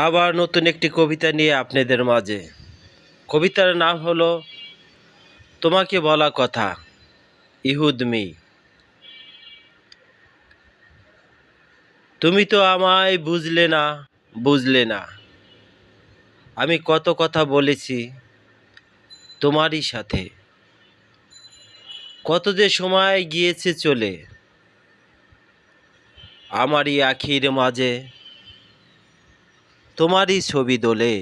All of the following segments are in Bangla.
আবার নতুন একটি কবিতা নিয়ে আপনাদের মাঝে। কবিতার নাম হলো তোমাকে বলা কথা। ইহুদমি, তুমি তো আমায় বুঝলে না, বুঝলে না। আমি কত কথা বলেছি তোমারই সাথে, কত যে সময় গিয়েছে চলে। আমারই আখির মাঝে তোমারই ছবি দোলে,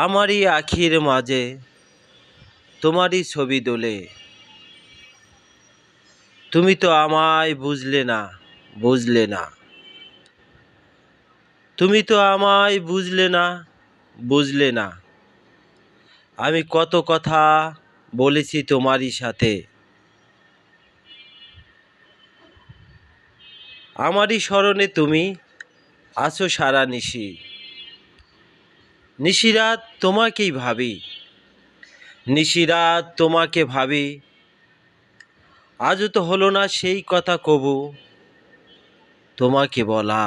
আমারই আখির মাঝে তোমারই ছবি দোলে। তুমি তো আমায় বুঝলে না, বুঝলে না। তুমি তো আমায় বুঝলে না, বুঝলে না। আমি কত কথা বলেছি তোমারই সাথে, আমারই স্মরণে তুমি আছো সারা নিশি। নিশিরাত তোমাকেই ভাবি, নিশিরাত তোমাকে ভাবি। আজও তো হলো না সেই কথা কবু তোমাকে বলা,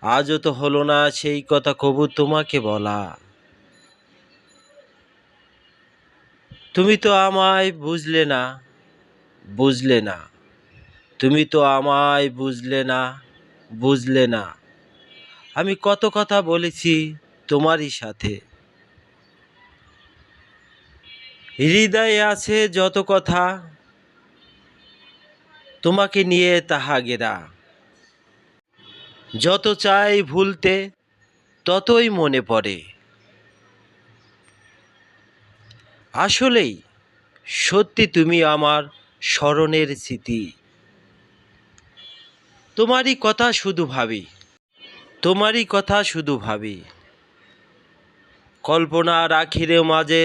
আজও তো হলো না সেই কথা কবু তোমাকে বলা। তুমি তো আমায় বুঝলে না, বুঝলে না। তুমি তো আমায় বুঝলে না, বুঝলে না। আমি কত কথা বলেছি তোমারই সাথে, হৃদয়ে আছে যত কথা তোমাকে নিয়ে তাহা গেরা। যত চাই ভুলতে ততই মনে পড়ে। আসলেই সত্যি তুমি আমার স্মরণের স্মৃতি। তোমারই কথা শুধু ভাবি, তোমারই কথা শুধু ভাবি। কল্পনার আখিরে মাঝে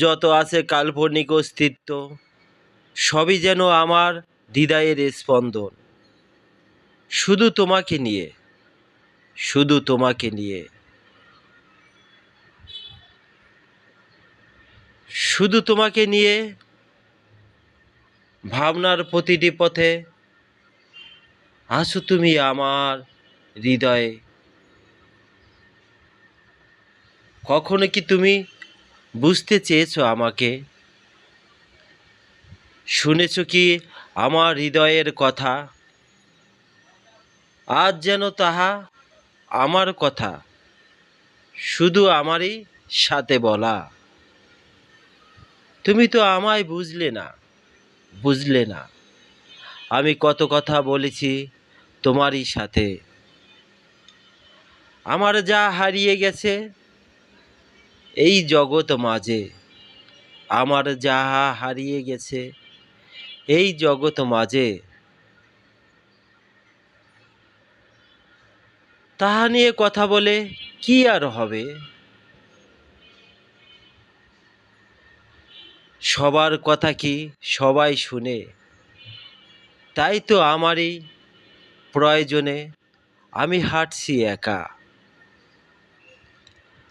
যত আছে কাল্পনিক অস্তিত্ব, সবই যেন আমার হৃদয়ের স্পন্দন। শুধু তোমাকে নিয়ে, শুধু তোমাকে নিয়ে, শুধু তোমাকে নিয়ে। ভাবনার প্রতিটি পথে আছো তুমি আমার হৃদয়ে। কখনো কি তুমি বুঝতে চেয়েছো আমাকে? শুনেছো কি আমার হৃদয়ের কথা? আজ যেন তাহা আমার কথা শুধু আমারই সাথে বলা। তুমি তো আমায় বুঝলে না, বুঝলে না। আমি কত কথা বলেছি তোমারই সাথে। আমার যা হারিয়ে গেছে এই জগৎ মাঝে, আমার যা হারিয়ে গেছে এই জগৎ মাঝে, তাহা নিয়ে কথা বলে কি আর হবে? সবার কথা কি সবাই শুনে? তাই তো আমারই প্রয়োজনে আমি হাঁটছি একা।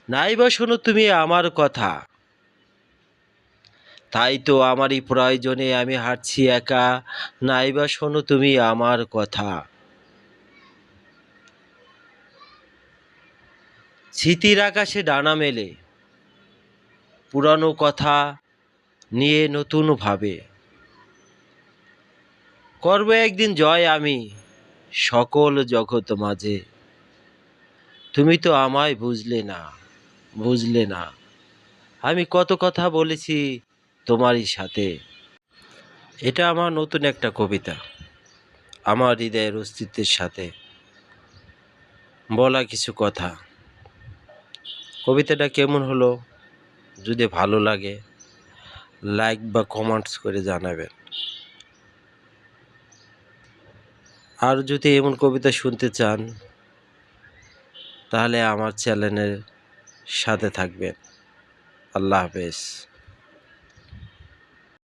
নাইবা শোনো তুমি আমার কথা, তাই তো আমারই প্রয়োজনে আমি হাঁটছি একা। নাইবা শোনো তুমি আমার কথা। স্মৃতির আকাশে ডানা মেলে পুরানো কথা নিয়ে নতুন ভাবে করব একদিন জয় আমি সকল জগৎ মাঝে। তুমি তো আমায় বুঝলে না, বুঝলে না। আমি কত কথা বলেছি তোমারই সাথে। এটা আমার নতুন একটা কবিতা, আমার হৃদয়ের অস্তিত্বের সাথে বলা কিছু কথা। কবিতাটা কেমন হলো যদি ভালো লাগে লাইক বা কমেন্টস করে জানাবেন। আর যদি এমন কবিতা শুনতে চান তাহলে আমার চ্যানেলের সাথে থাকবেন। আল্লাহ হাফেজ।